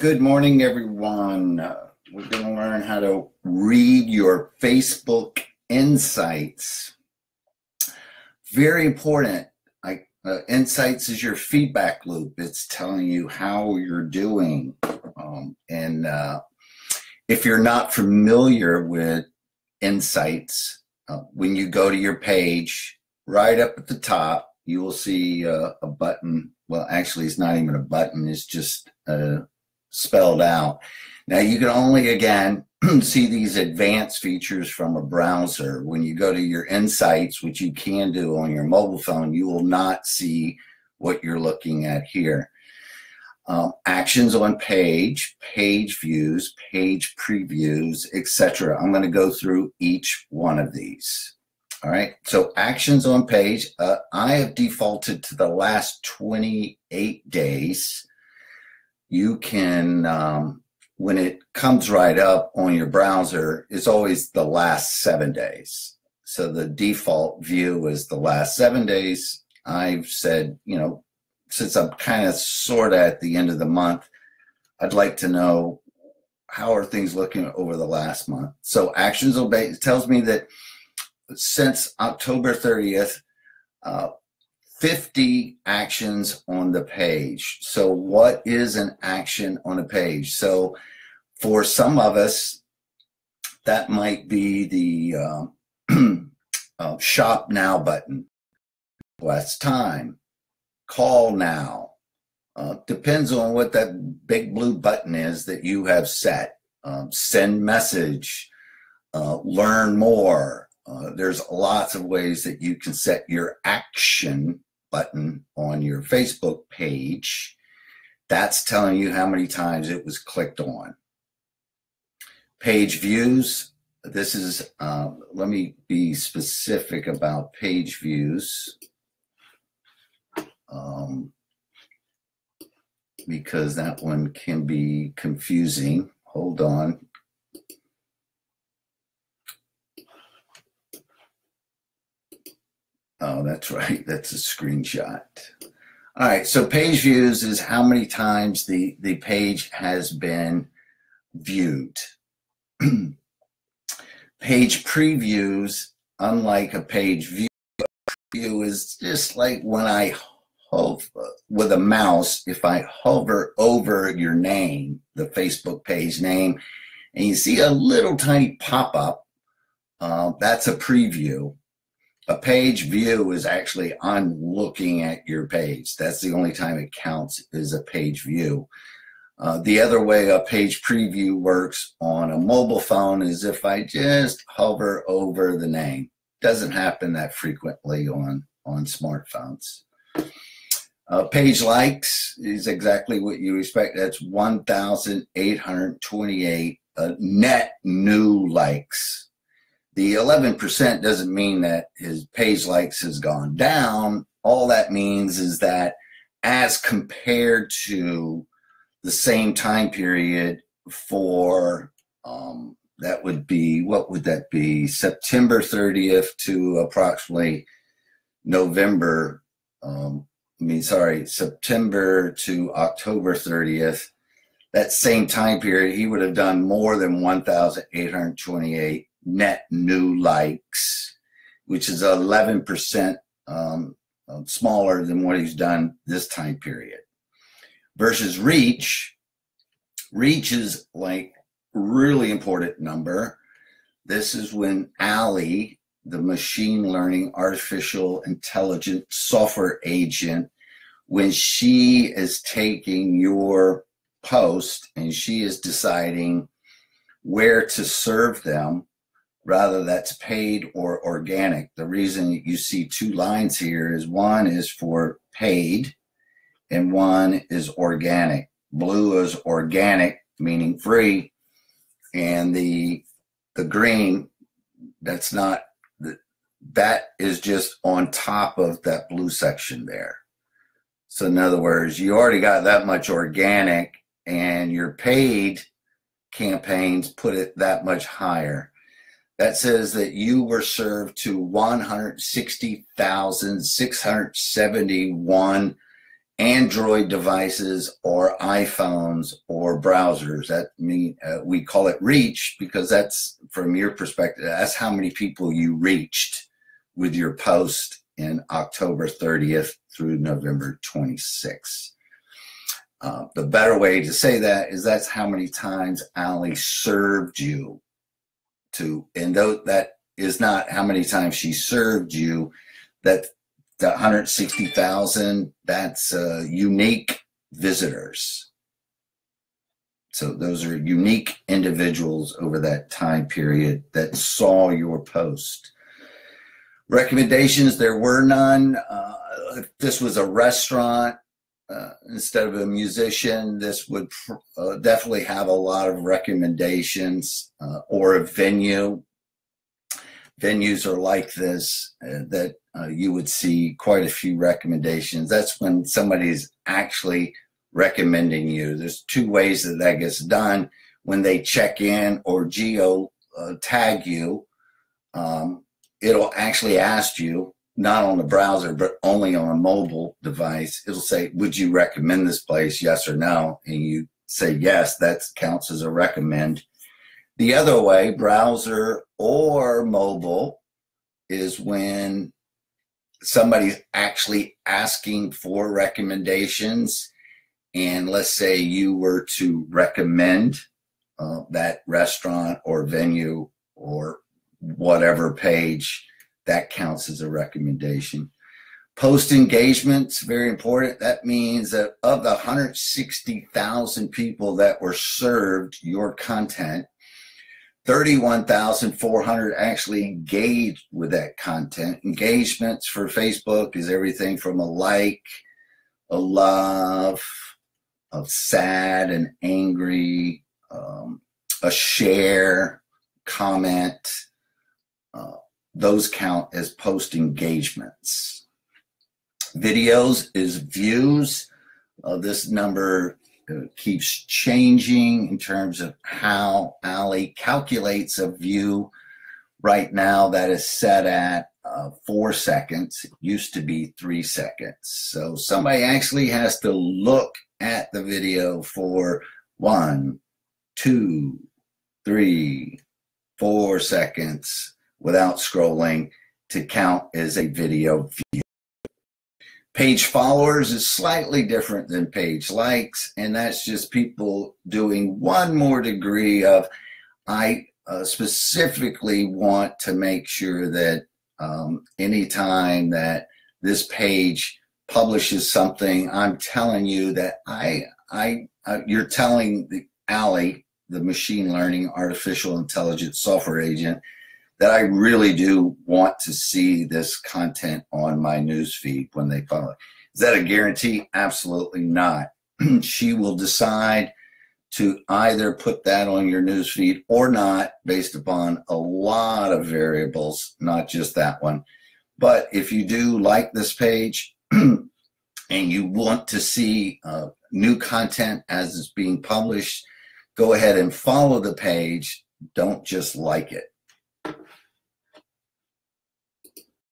Good morning, everyone. We're going to learn how to read your Facebook insights. Very important. Insights is your feedback loop. It's telling you how you're doing. If you're not familiar with insights, when you go to your page, right up at the top, you will see a button. Well, actually, it's not even a button. It's just spelled out. Now, you can only, again, see these advanced features from a browser. When you go to your insights, which you can do on your mobile phone, you will not see what you're looking at here. Actions on page, page views, page previews, etc. I'm going to go through each one of these. All right, so actions on page, I have defaulted to the last 28 days. You can, when it comes right up on your browser, it's always the last 7 days. So the default view is the last 7 days. I've said, since I'm kind of sort of at the end of the month, I'd like to know how are things looking over the last month. So actions on page tells me that since October 30th, 50 actions on the page. So what is an action on a page? So for some of us, that might be the shop now button, last time, call now. Depends on what that big blue button is that you have set. Send message, learn more. There's lots of ways that you can set your action button on your Facebook page. That's telling you how many times it was clicked on. Page views. This is, let me be specific about page views because that one can be confusing. Hold on. Oh, that's right. That's a screenshot. All right. So page views is how many times the page has been viewed. Page previews, unlike a page view, is just like when I hover with a mouse, if I hover over your name, the Facebook page name, and you see a little tiny pop-up, that's a preview. A page view is actually I'm looking at your page. That's the only time it counts is a page view. The other way a page preview works on a mobile phone is if I just hover over the name. Doesn't happen that frequently on smartphones. Page likes is exactly what you expect. That's 1,828 net new likes. The 11% doesn't mean that his page likes has gone down. All that means is that as compared to the same time period for, that would be, what would that be? September 30th to approximately September to October 30th. That same time period, he would have done more than 1,828 net new likes, which is 11% smaller than what he's done this time period. Versus reach is like really important number. This is when Allie, the machine learning artificial intelligence software agent, when she is taking your post and she is deciding where to serve them, rather that's paid or organic. The reason you see two lines here is one is for paid and one is organic. Blue is organic, meaning free, and the green, that's not, that is just on top of that blue section there. So in other words, you already got that much organic and your paid campaigns put it that much higher. That says that you were served to 160,671 Android devices or iPhones or browsers. That mean we call it reach because that's, from your perspective, that's how many people you reached with your post in October 30th through November 26th. The better way to say that is that's how many times Ali served you to, and though that is not how many times she served you, that the 160,000, that's unique visitors. So those are unique individuals over that time period that saw your post. Recommendations, there were none. If this was a restaurant instead of a musician, this would definitely have a lot of recommendations, or a venue. Venues are like this, that you would see quite a few recommendations. That's when somebody's actually recommending you. There's two ways that that gets done. When they check in or geo tag you, it'll actually ask you, not on the browser, but only on a mobile device. It'll say, would you recommend this place, yes or no? And you say yes, that counts as a recommend. The other way, browser or mobile, is when somebody's actually asking for recommendations. And let's say you were to recommend that restaurant or venue or whatever page, that counts as a recommendation. Post engagement's very important. That means that of the 160,000 people that were served your content, 31,400 actually engaged with that content. Engagements for Facebook is everything from a like, a love, a sad and angry, a share, comment. Those count as post engagements. Videos is views. This number keeps changing in terms of how Ali calculates a view. Right now, that is set at 4 seconds. It used to be 3 seconds. So somebody actually has to look at the video for 1, 2, 3, 4 seconds without scrolling to count as a video view. Page followers is slightly different than page likes, and that's just people doing one more degree of, I specifically want to make sure that anytime that this page publishes something, I'm telling you that you're telling the Ali, the machine learning artificial intelligence software agent, that I really do want to see this content on my newsfeed when they follow. Is that a guarantee? Absolutely not. She will decide to either put that on your newsfeed or not based upon a lot of variables, not just that one. But if you do like this page and you want to see new content as it's being published, go ahead and follow the page. Don't just like it.